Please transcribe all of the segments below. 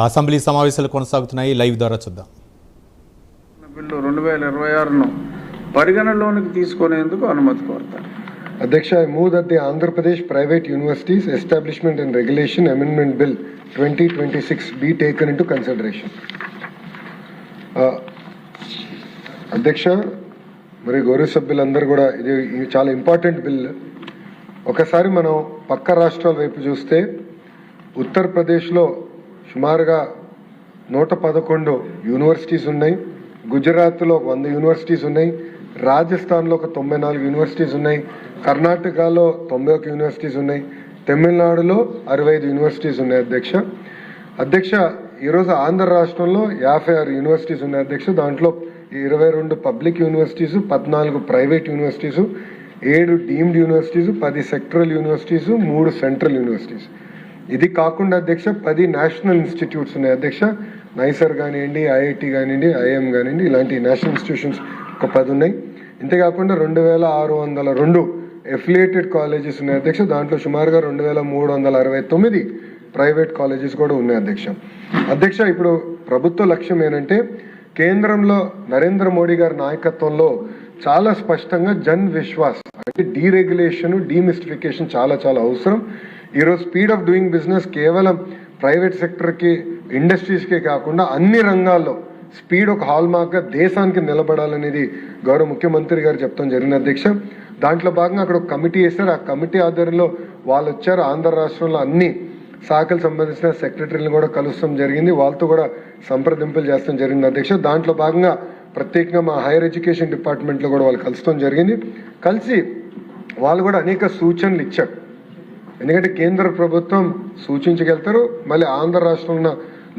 Assembly సమావేశాలు కొనసాగుతున్నాయి. Live ద్వారా చూద్దాం. బిల్లు 2026ను పరిగణలోనికి తీసుకునేందుకు అనుమతి కోరుతారు. అధ్యక్ష, I move that the Andhra Pradesh Private Universities Establishment and Regulation Amendment Bill 2026 be taken into consideration. అధ్యక్ష, మరి గౌరవ సభ్యులందరూ కూడా ఇది చాలా ఇంపార్టెంట్ బిల్. ఒకసారి మనం పక్క రాష్ట్రాల వైపు చూస్తే ఉత్తరప్రదేశ్లో సుమారుగా 111 యూనివర్సిటీస్ ఉన్నాయి, గుజరాత్లో 100 యూనివర్సిటీస్ ఉన్నాయి, రాజస్థాన్లో ఒక 94 యూనివర్సిటీస్ ఉన్నాయి, కర్ణాటకలో 91 యూనివర్సిటీస్ ఉన్నాయి, తమిళనాడులో 65 యూనివర్సిటీస్ ఉన్నాయి. అధ్యక్ష ఈరోజు ఆంధ్ర రాష్ట్రంలో 56 యూనివర్సిటీస్ ఉన్నాయి. అధ్యక్ష, దాంట్లో 22 public universities, 14 private universities, 7 deemed universities, 10 sectoral universities, 3 central universities. ఇది కాకుండా అధ్యక్ష 10 నేషనల్ ఇన్స్టిట్యూట్స్ ఉన్నాయి. అధ్యక్ష, నైసర్ కానివ్వండి, ఐఐటి కానివ్వండి, ఐఎం కానివ్వండి, ఇలాంటి నేషనల్ ఇన్స్టిట్యూషన్స్ ఒక 10 ఉన్నాయి. ఇంతేకాకుండా 2602 ఎఫిలియేటెడ్ కాలేజెస్ ఉన్నాయి. అధ్యక్ష, దాంట్లో సుమారుగా 2369 ప్రైవేట్ కాలేజెస్ కూడా ఉన్నాయి. అధ్యక్ష ఇప్పుడు ప్రభుత్వ లక్ష్యం ఏంటంటే కేంద్రంలో నరేంద్ర మోడీ గారి నాయకత్వంలో చాలా స్పష్టంగా జన్ విశ్వాస్ అంటే డీరెగ్యులేషన్, డీమిస్టిఫికేషన్ చాలా అవసరం. ఈరోజు స్పీడ్ ఆఫ్ డూయింగ్ బిజినెస్ కేవలం ప్రైవేట్ సెక్టర్కి, ఇండస్ట్రీస్కే కాకుండా అన్ని రంగాల్లో స్పీడ్ ఒక హాల్ మార్క్గా దేశానికి నిలబడాలనేది గౌరవ ముఖ్యమంత్రి గారు చెప్తాం జరిగింది. అధ్యక్ష, దాంట్లో భాగంగా అక్కడ ఒక కమిటీ వేశారు. ఆ కమిటీ ఆధ్వర్యంలో వాళ్ళు వచ్చారు. ఆంధ్ర రాష్ట్రంలో అన్ని శాఖలకు సంబంధించిన సెక్రటరీలను కూడా కలుస్తాం జరిగింది, వాళ్ళతో కూడా సంప్రదింపులు చేస్తాం జరిగింది. అధ్యక్ష, దాంట్లో భాగంగా ప్రత్యేకంగా మా హైయర్ ఎడ్యుకేషన్ డిపార్ట్మెంట్లో కూడా వాళ్ళు కలుస్తాం జరిగింది. కలిసి వాళ్ళు కూడా అనేక సూచనలు ఇచ్చారు. ఎందుకంటే కేంద్ర ప్రభుత్వం సూచించగలుగుతారు, మళ్ళీ ఆంధ్ర రాష్ట్రంలో ఉన్న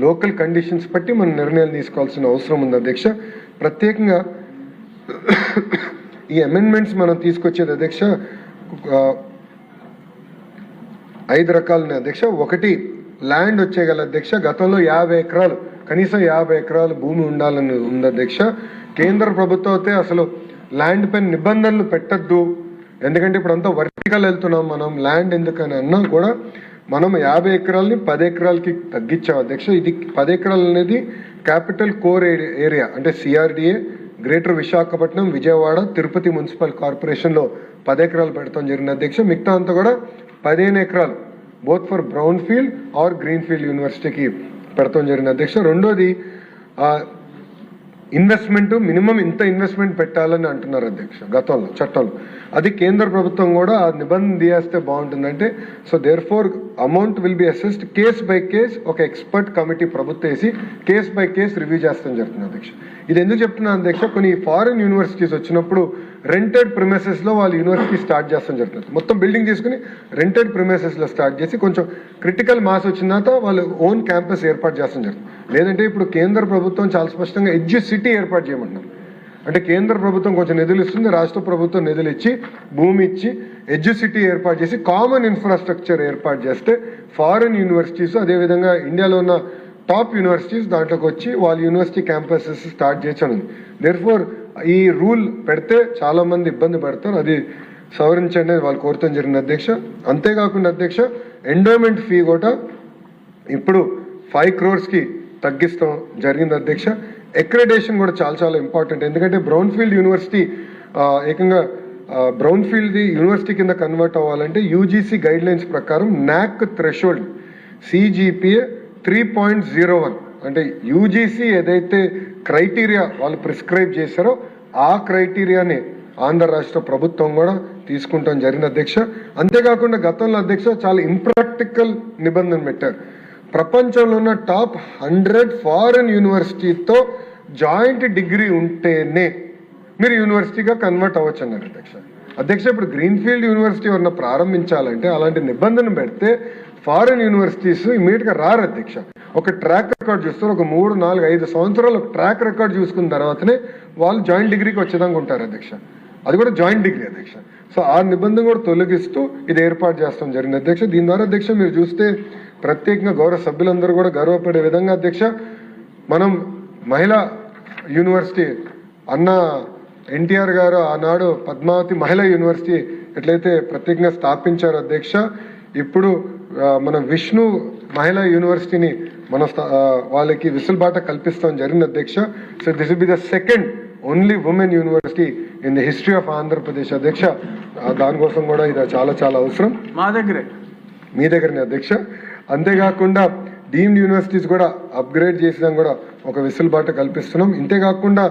లోకల్ కండిషన్స్ బట్టి మనం నిర్ణయాలు తీసుకోవాల్సిన అవసరం ఉంది. అధ్యక్ష, ప్రత్యేకంగా ఈ అమెండ్మెంట్స్ మనం తీసుకొచ్చేది అధ్యక్ష 5 రకాలు ఉన్నాయి. అధ్యక్ష, ఒకటి ల్యాండ్ వచ్చేగల అధ్యక్ష గతంలో 50 ఎకరాలు, కనీసం 50 ఎకరాలు భూమి ఉండాలని ఉంది. అధ్యక్ష, కేంద్ర ప్రభుత్వం అయితే అసలు ల్యాండ్ పైన నిబంధనలు పెట్టద్దు, ఎందుకంటే ఇప్పుడు అంతా వర్టికల్ వెళ్తున్నాం మనం, ల్యాండ్ ఎందుకని అన్నా కూడా మనం 50 ఎకరాలని 10 ఎకరాలకి తగ్గించాం. అధ్యక్ష, ఇది 10 ఎకరాలు అనేది క్యాపిటల్ కోర్ ఏరియా అంటే CRDA, greater Visakhapatnam, Vijayawada, Tirupati municipal కార్పొరేషన్లో 10 ఎకరాలు పెడతాం జరిగింది. అధ్యక్ష, మిగతా అంతా కూడా 15 ఎకరాలు both for brown field or green field యూనివర్సిటీకి పెడతాం జరిగింది. అధ్యక్ష, రెండోది ఇన్వెస్ట్మెంట్ మినిమం ఇంత ఇన్వెస్ట్మెంట్ పెట్టాలని అంటున్నారు. అధ్యక్ష, గతంలో చట్టంలో అది కేంద్ర ప్రభుత్వం కూడా ఆ నిబంధన తీయేస్తే బాగుంటుందంటే, so there for amount will be assessed case by case, ఒక ఎక్స్పర్ట్ కమిటీ ప్రభుత్వం వేసి కేస్ బై కేస్ రివ్యూ చేస్తాం జరుగుతుంది. అధ్యక్ష, ఇది ఎందుకు చెప్తున్నాను అధ్యక్ష, కొన్ని ఫారిన్ యూనివర్సిటీస్ వచ్చినప్పుడు రెంటెడ్ ప్రిమైసెస్లో వాళ్ళు యూనివర్సిటీ స్టార్ట్ చేస్తాం జరుగుతుంది. మొత్తం బిల్డింగ్ తీసుకుని రెంటెడ్ ప్రిమైసెస్లో స్టార్ట్ చేసి కొంచెం క్రిటికల్ మాస్ వచ్చిన తర్వాత వాళ్ళు ఓన్ క్యాంపస్ ఏర్పాటు చేస్తాం జరుగుతుంది. లేదంటే ఇప్పుడు కేంద్ర ప్రభుత్వం చాలా స్పష్టంగా ఎడ్జ్ సిటీ ఏర్పాటు చేయమంటున్నారు. అంటే కేంద్ర ప్రభుత్వం కొంచెం నిధులు ఇస్తుంది, రాష్ట్ర ప్రభుత్వం నిధులు ఇచ్చి భూమి ఇచ్చి ఎడ్జ్ సిటీ ఏర్పాటు చేసి కామన్ ఇన్ఫ్రాస్ట్రక్చర్ ఏర్పాటు చేస్తే ఫారిన్ యూనివర్సిటీస్, అదేవిధంగా ఇండియాలో ఉన్న టాప్ యూనివర్సిటీస్ దాంట్లోకి వచ్చి వాళ్ళ యూనివర్సిటీ క్యాంపసెస్ స్టార్ట్ చేయొచ్చు. దేర్ఫోర్ ఈ రూల్ పెడితే చాలా మంది ఇబ్బంది పడతారు, అది సవరించండి వాళ్ళు కోరుతాం జరిగింది. అధ్యక్ష, అంతేకాకుండా అధ్యక్ష ఎండోమెంట్ ఫీ కూడా ఇప్పుడు 5 crores తగ్గిస్తాం జరిగింది. అధ్యక్ష, అక్రిడేషన్ కూడా చాలా ఇంపార్టెంట్, ఎందుకంటే బ్రౌన్ ఫీల్డ్ యూనివర్సిటీ ఏకంగా బ్రౌన్ ఫీల్డ్ యూనివర్సిటీ కింద కన్వర్ట్ అవ్వాలంటే యూజీసీ గైడ్ లైన్స్ ప్రకారం నాక్ థ్రెషోల్డ్ సిజిపిఏ 3.01 అంటే యూజీసీ ఏదైతే క్రైటీరియా వాళ్ళు ప్రిస్క్రైబ్ చేశారో ఆ క్రైటీరియాని ఆంధ్ర రాష్ట్ర ప్రభుత్వం కూడా తీసుకుంటాం జరిగింది. అధ్యక్ష, అంతేకాకుండా గతంలో అధ్యక్ష చాలా ఇంప్రాక్టికల్ నిబంధన పెట్టారు. ప్రపంచంలో ఉన్న టాప్ 100 ఫారిన్ యూనివర్సిటీతో జాయింట్ డిగ్రీ ఉంటేనే మీరు యూనివర్సిటీగా కన్వర్ట్ అవ్వచ్చు అన్నారు. అధ్యక్ష, ఇప్పుడు గ్రీన్ఫీల్డ్ యూనివర్సిటీ ఎవరన్నా ప్రారంభించాలంటే అలాంటి నిబంధన పెడితే ఫారిన్ యూనివర్సిటీస్ ఇమీడియట్గా రారు. అధ్యక్ష, ఒక ట్రాక్ రికార్డ్ చూస్తారు, ఒక 3, 4, 5 సంవత్సరాలు ఒక ట్రాక్ రికార్డ్ చూసుకున్న తర్వాతనే వాళ్ళు జాయింట్ డిగ్రీకి వచ్చేదాకా ఉంటారు. అధ్యక్ష, అది కూడా జాయింట్ డిగ్రీ. అధ్యక్ష, సో ఆ నిబంధన కూడా తొలగిస్తూ ఇది ఏర్పాటు చేస్తాం జరిగింది. అధ్యక్ష, దీని ద్వారా అధ్యక్ష మీరు చూస్తే ప్రత్యేకంగా గౌరవ సభ్యులందరూ కూడా గర్వపడే విధంగా అధ్యక్ష మనం మహిళా యూనివర్సిటీ అన్న ఎన్టీఆర్ గారు ఆనాడు పద్మావతి మహిళా యూనివర్సిటీ ఎట్లయితే ప్రత్యేకంగా స్థాపించారు అధ్యక్ష, ఇప్పుడు మన విష్ణు మహిళా యూనివర్సిటీని మన వాళ్ళకి విసులుబాట కల్పిస్తాం జరిగింది అధ్యక్ష. So this will be the second only women university in the history of Andhra Pradesh అధ్యక్ష. దానికోసం కూడా ఇది చాలా చాలా అవసరం. మా దగ్గరే మీ దగ్గరనే అధ్యక్ష. అంతేకాకుండా డీమ్డ్ యూనివర్సిటీస్ కూడా అప్గ్రేడ్ చేసినా కూడా ఒక వెసులుబాట కల్పిస్తున్నాం. ఇంతేకాకుండా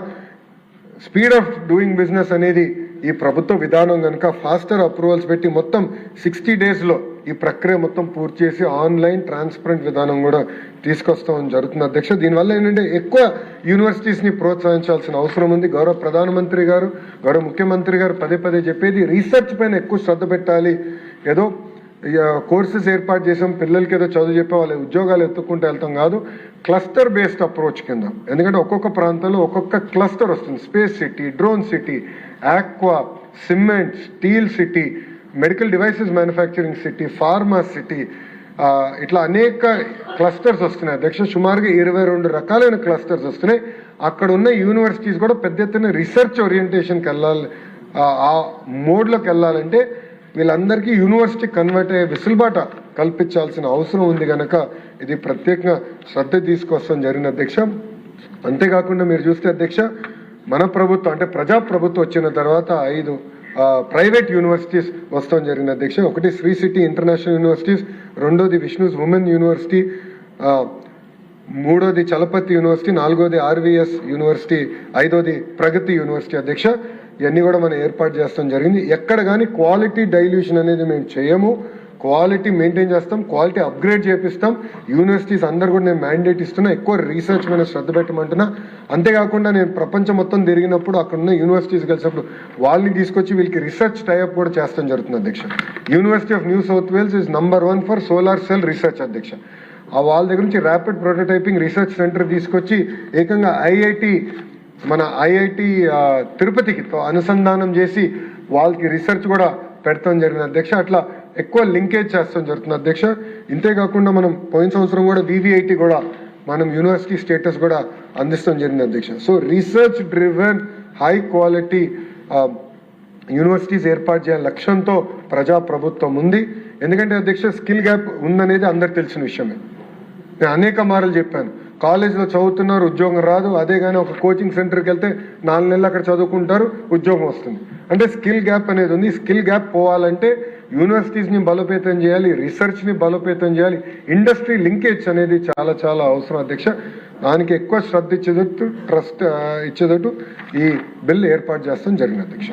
స్పీడ్ ఆఫ్ డూయింగ్ బిజినెస్ అనేది ఈ ప్రభుత్వ విధానం కనుక ఫాస్టర్ అప్రూవల్స్ పెట్టి మొత్తం 60 daysలో ఈ ప్రక్రియ మొత్తం పూర్తి చేసి ఆన్లైన్ ట్రాన్స్పరెంట్ విధానం కూడా తీసుకొస్తాం జరుగుతుంది అధ్యక్ష. దీనివల్ల ఏంటంటే ఎక్కువ యూనివర్సిటీస్ని ప్రోత్సహించాల్సిన అవసరం ఉంది. గౌరవ ప్రధానమంత్రి గారు, గౌరవ ముఖ్యమంత్రి గారు పదే పదే చెప్పేది రీసెర్చ్ పైన ఎక్కువ శ్రద్ధ పెట్టాలి. ఏదో కోర్సెస్ ఏర్పాటు చేసాం, పిల్లలకి ఏదో చదువు చెప్పే వాళ్ళ ఉద్యోగాలు ఎత్తుక్కుంటూ వెళ్తాం కాదు, క్లస్టర్ బేస్డ్ అప్రోచ్ కింద. ఎందుకంటే ఒక్కొక్క ప్రాంతంలో ఒక్కొక్క క్లస్టర్ వస్తుంది. Space city, drone city, aqua, cement, steel city, medical devices manufacturing city, pharma city, ఇట్లా అనేక క్లస్టర్స్ వస్తున్నాయి అధ్యక్ష. సుమారుగా 22 రకాలైన క్లస్టర్స్ వస్తున్నాయి. అక్కడ ఉన్న యూనివర్సిటీస్ కూడా పెద్ద ఎత్తున రీసెర్చ్ ఓరియంటేషన్కి వెళ్ళాలి. ఆ మోడ్లోకి వెళ్ళాలంటే వీళ్ళందరికీ యూనివర్సిటీ కన్వర్ట్ అయ్యే వెసులుబాట కల్పించాల్సిన అవసరం ఉంది కనుక ఇది ప్రత్యేకంగా శ్రద్ధ తీసుకొస్తాం జరిగిన అధ్యక్ష. అంతేకాకుండా మీరు చూస్తే అధ్యక్ష, మన ప్రభుత్వం అంటే ప్రజా ప్రభుత్వం వచ్చిన తర్వాత 5 ప్రైవేట్ యూనివర్సిటీస్ వస్తాం జరిగిన అధ్యక్ష. ఒకటి శ్రీ సిటీ ఇంటర్నేషనల్ యూనివర్సిటీస్, రెండోది విష్ణుస్ ఉమెన్ యూనివర్సిటీ, మూడోది చలపతి యూనివర్సిటీ, నాలుగోది ఆర్వీఎస్ యూనివర్సిటీ, ఐదోది ప్రగతి యూనివర్సిటీ అధ్యక్ష. ఇవన్నీ కూడా మనం ఏర్పాటు చేస్తాం జరిగింది. ఎక్కడ కానీ క్వాలిటీ డైల్యూషన్ అనేది మేము చేయము, క్వాలిటీ మెయింటైన్ చేస్తాం, క్వాలిటీ అప్గ్రేడ్ చేపిస్తాం. యూనివర్సిటీస్ అందరు కూడా నేను మ్యాండేట్ ఇస్తున్నా, ఎక్కువ రీసెర్చ్ మీద శ్రద్ధ పెట్టమంటున్నా. అంతేకాకుండా నేను ప్రపంచం మొత్తం తిరిగినప్పుడు అక్కడ ఉన్న యూనివర్సిటీస్ కలిసినప్పుడు వాళ్ళని తీసుకొచ్చి వీళ్ళకి రీసెర్చ్ టైఅప్ కూడా చేస్తాం జరుగుతుంది అధ్యక్ష. University of New South Wales is number 1 for solar cell research అధ్యక్ష. వాళ్ళ దగ్గర నుంచి ర్యాపిడ్ ప్రొటోటైపింగ్ రీసెర్చ్ సెంటర్ తీసుకొచ్చి ఏకంగా మన ఐఐటి తిరుపతికి అనుసంధానం చేసి వాళ్ళకి రీసెర్చ్ కూడా పెడతాం జరిగింది అధ్యక్ష. అట్లా ఎక్కువ లింకేజ్ చేస్తాం జరుగుతుంది అధ్యక్ష. ఇంతేకాకుండా మనం పోయిన సంవత్సరం కూడా వివిఐటి కూడా మనం యూనివర్సిటీ స్టేటస్ కూడా అందిస్తాం జరిగింది అధ్యక్ష. So research driven high quality universities ఏర్పాటు చేయాలని లక్ష్యంతో ప్రజా ప్రభుత్వం ఉంది. ఎందుకంటే అధ్యక్ష స్కిల్ గ్యాప్ ఉందనేది అందరికి తెలిసిన విషయమే. నేను అనేక మార్లు చెప్పాను, కాలేజీలో చదువుతున్నారు, ఉద్యోగం రాదు. అదే కానీ ఒక కోచింగ్ సెంటర్కి వెళ్తే 4 నెలలు అక్కడ చదువుకుంటారు, ఉద్యోగం వస్తుంది. అంటే స్కిల్ గ్యాప్ అనేది ఉంది. స్కిల్ గ్యాప్ పోవాలంటే యూనివర్సిటీస్ని బలోపేతం చేయాలి, రీసెర్చ్ని బలోపేతం చేయాలి, ఇండస్ట్రీ లింకేజ్ అనేది చాలా చాలా అవసరం అధ్యక్ష. దానికి ఎక్కువ శ్రద్ధ ఇచ్చేటట్టు ఈ బిల్ ఏర్పాటు చేస్తాం జరిగింది అధ్యక్ష.